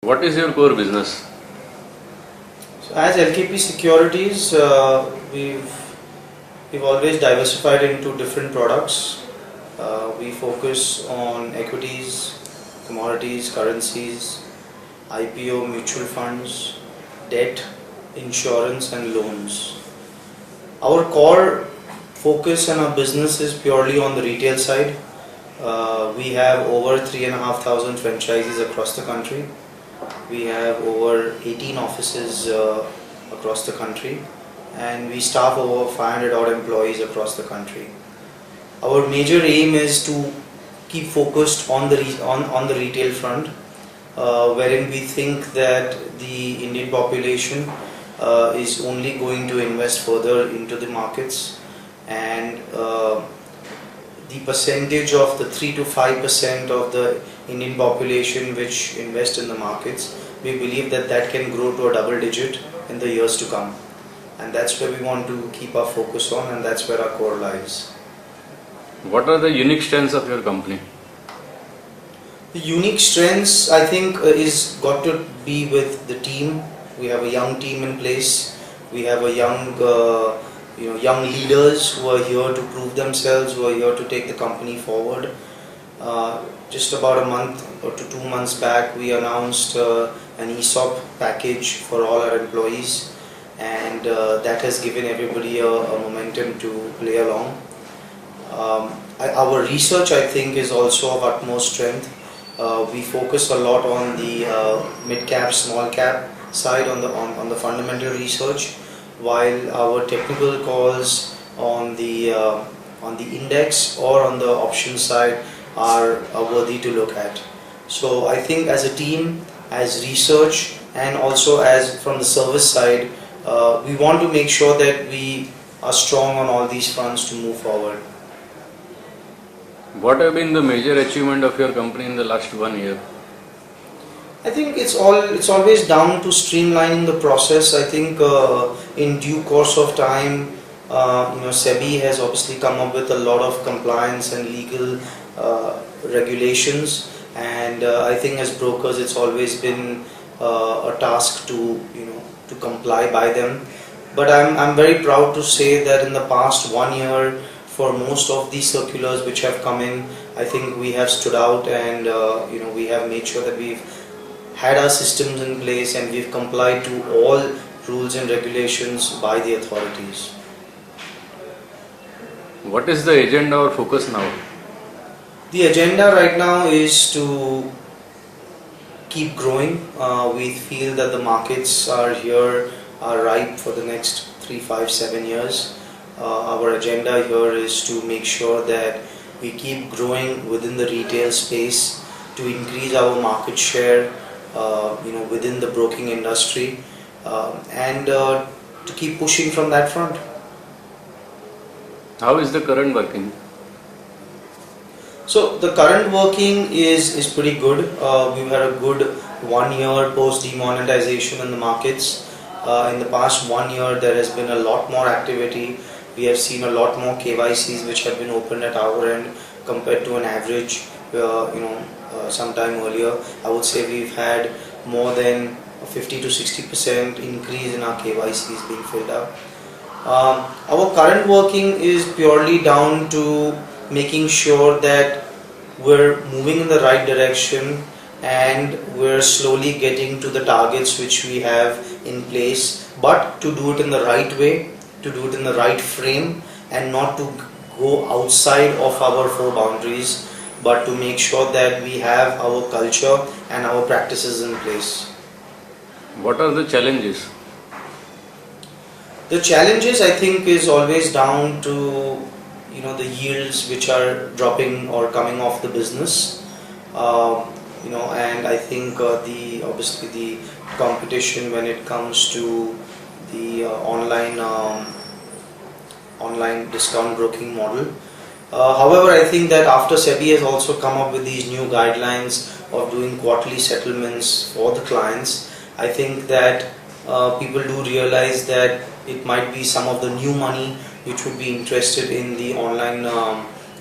What is your core business? So as LKP Securities, we've always diversified into different products. We focus on equities, commodities, currencies, IPO, mutual funds, debt, insurance and loans. Our core focus and our business is purely on the retail side. We have over 3,500 franchisees across the country. We have over 18 offices across the country, and we staff over 500 odd employees across the country. Our major aim is to keep focused on the retail front, wherein we think that the Indian population is only going to invest further into the markets, and the percentage of the 3 to 5% of the Indian population which invest in the markets, we believe that that can grow to a double digit in the years to come, and that's where we want to keep our focus on, and that's where our core lies. What are the unique strengths of your company? The unique strengths, I think, is got to be with the team. We have a young team in place. We have a young leaders who are here to prove themselves, who are here to take the company forward. Just about a month or 2 months back, we announced an ESOP package for all our employees, and that has given everybody a momentum to play along. Our research, I think, is also of utmost strength. We focus a lot on the mid-cap, small-cap side on the fundamental research, while our technical calls on the index or on the option side are worthy to look at. So I think as a team, as research, and also as from the service side, we want to make sure that we are strong on all these fronts to move forward. What have been the major achievement of your company in the last 1 year? I think it's always down to streamlining the process. I think in due course of time, SEBI has obviously come up with a lot of compliance and legal regulations, and I think as brokers, it's always been a task to comply by them. But I'm very proud to say that in the past 1 year, for most of these circulars which have come in, I think we have stood out, and we have made sure that we've had our systems in place and we've complied to all rules and regulations by the authorities. What is the agenda or focus now? The agenda right now is to keep growing. We feel that the markets are ripe for the next 3, 5, 7 years. Our agenda here is to make sure that we keep growing within the retail space, to increase our market share within the broking industry, and to keep pushing from that front. How is the current working? So the current working is pretty good. We've had a good 1 year post demonetization in the markets. In the past 1 year, there has been a lot more activity. We have seen a lot more KYCs which have been opened at our end compared to an average sometime earlier. I would say we've had more than 50 to 60% increase in our KYCs being filled up. Our current working is purely down to making sure that we're moving in the right direction and we're slowly getting to the targets which we have in place, but to do it in the right way, to do it in the right frame, and not to go outside of our 4 boundaries, but to make sure that we have our culture and our practices in place. What are the challenges? The challenges, I think, is always down to the yields which are dropping or coming off the business, and I think obviously the competition when it comes to the online discount broking model. However, I think that after SEBI has also come up with these new guidelines of doing quarterly settlements for the clients, I think that people do realize that it might be some of the new money which would be interested in the online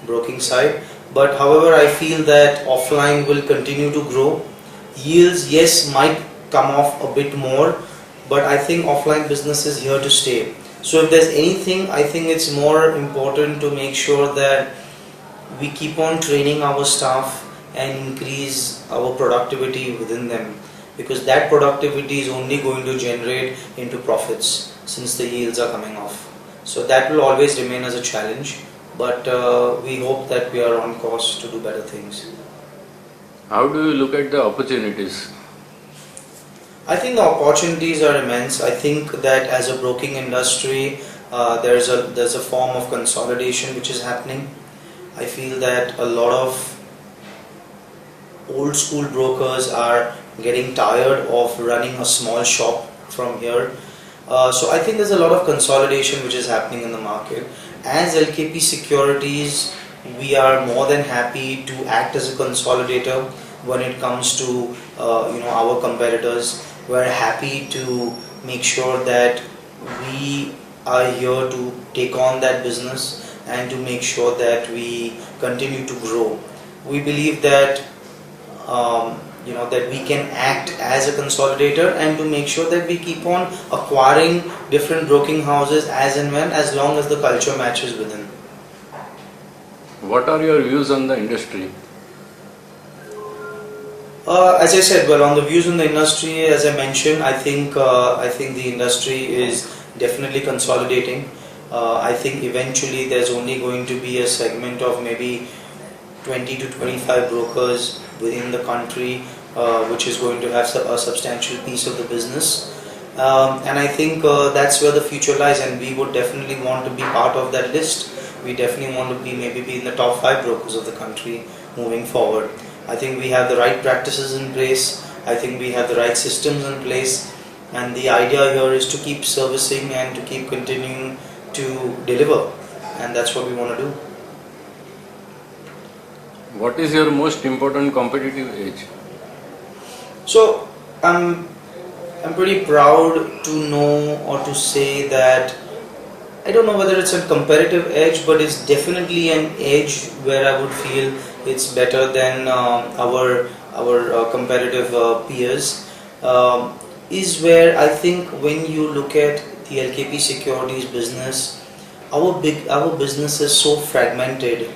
broking side. But however, I feel that offline will continue to grow, Yields, yes, might come off a bit more, but I think offline business is here to stay. So if there's anything, I think it's more important to make sure that we keep on training our staff and increase our productivity within them, because that productivity is only going to generate into profits since the yields are coming off. So that will always remain as a challenge, but we hope that we are on course to do better things. How do you look at the opportunities? I think the opportunities are immense. I think that as a broking industry, there's a form of consolidation which is happening. I feel that a lot of old school brokers are getting tired of running a small shop from here. So I think there's a lot of consolidation which is happening in the market. As LKP Securities, we are more than happy to act as a consolidator when it comes to our competitors. We're happy to make sure that we are here to take on that business and to make sure that we continue to grow. We believe that that we can act as a consolidator and to make sure that we keep on acquiring different broking houses as and when, as long as the culture matches within. What are your views on the industry? As I said, well, on the views on the industry, as I mentioned, I think the industry is definitely consolidating. I think eventually there's only going to be a segment of maybe 20 to 25 brokers within the country, which is going to have a substantial piece of the business. And I think that's where the future lies, and we would definitely want to be part of that list. We definitely want to be in the top 5 brokers of the country moving forward. I think we have the right practices in place. I think we have the right systems in place, and the idea here is to keep servicing and to keep continuing to deliver, and that's what we want to do. What is your most important competitive edge? So I'm pretty proud to know or to say that I don't know whether it's a competitive edge, but it's definitely an edge where I would feel it's better than our competitive peers. Is where I think when you look at the LKP Securities business, our business is so fragmented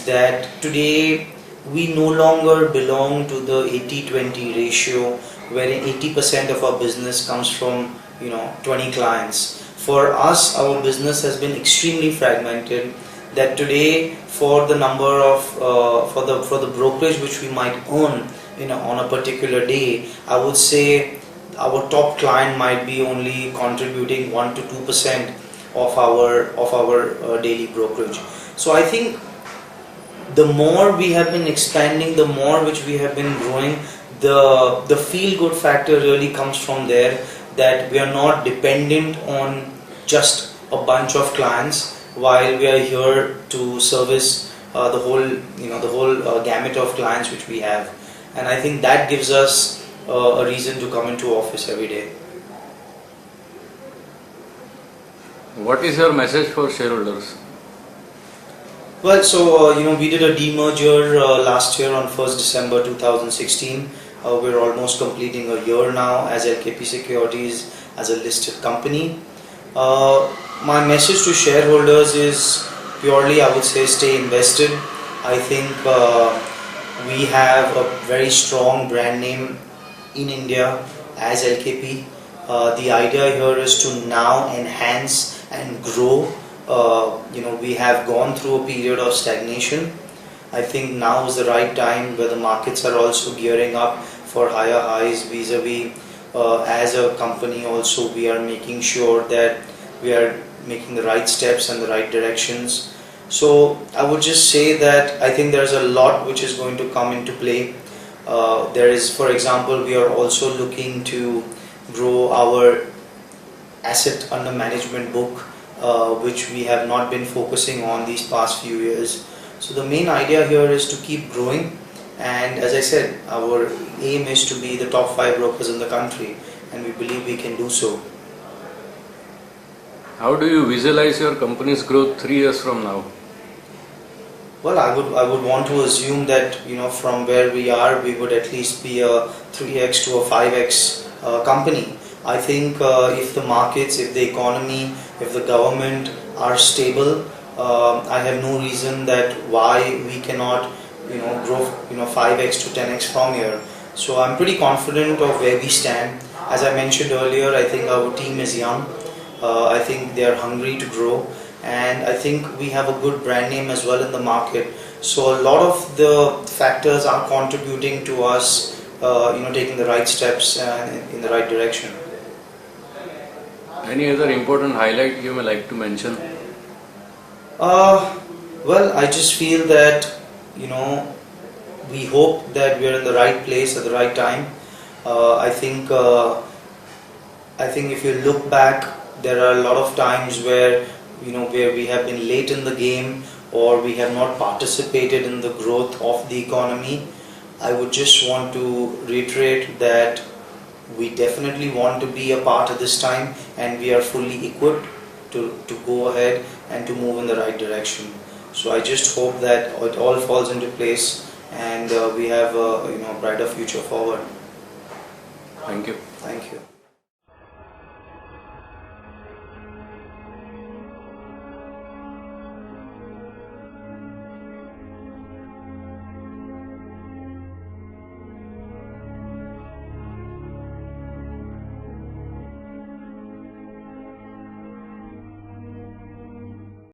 that today we no longer belong to the 80-20 ratio, wherein 80% of our business comes from 20 clients. For us, our business has been extremely fragmented, that today for the number of for the brokerage which we might earn on a particular day, I would say our top client might be only contributing 1 to 2% of our daily brokerage. So I think the more we have been expanding, the more which we have been growing, the feel good factor really comes from there, that we are not dependent on just a bunch of clients, while we are here to service the whole gamut of clients which we have. And I think that gives us a reason to come into office every day. What is your message for shareholders? Well, so we did a demerger last year on 1st December 2016. We're almost completing a year now as LKP Securities as a listed company. My message to shareholders is purely, I would say, stay invested. I think we have a very strong brand name in India as LKP. The idea here is to now enhance and grow. We have gone through a period of stagnation. I think now is the right time where the markets are also gearing up for higher highs vis-a-vis. As a company also, we are making sure that we are making the right steps and the right directions. So I would just say that I think there's a lot which is going to come into play. There is, for example, we are also looking to grow our asset under management book, which we have not been focusing on these past few years. So the main idea here is to keep growing, and as I said, our aim is to be the top 5 brokers in the country, and we believe we can do so. How do you visualize your company's growth 3 years from now? Well, I would want to assume that from where we are, we would at least be a 3x to a 5x company. I think if the markets, if the economy, if the government are stable, I have no reason that why we cannot grow 5x to 10x from here. So I'm pretty confident of where we stand. As I mentioned earlier, I think our team is young. I think they are hungry to grow, and I think we have a good brand name as well in the market. So a lot of the factors are contributing to us, taking the right steps in the right direction. Any other important highlight you may like to mention? Well, I just feel that we hope that we are in the right place at the right time. I think if you look back, there are a lot of times where where we have been late in the game, or we have not participated in the growth of the economy. I would just want to reiterate that we definitely want to be a part of this time, and we are fully equipped to go ahead and to move in the right direction. So I just hope that it all falls into place, and we have a brighter future forward. Thank you. Thank you.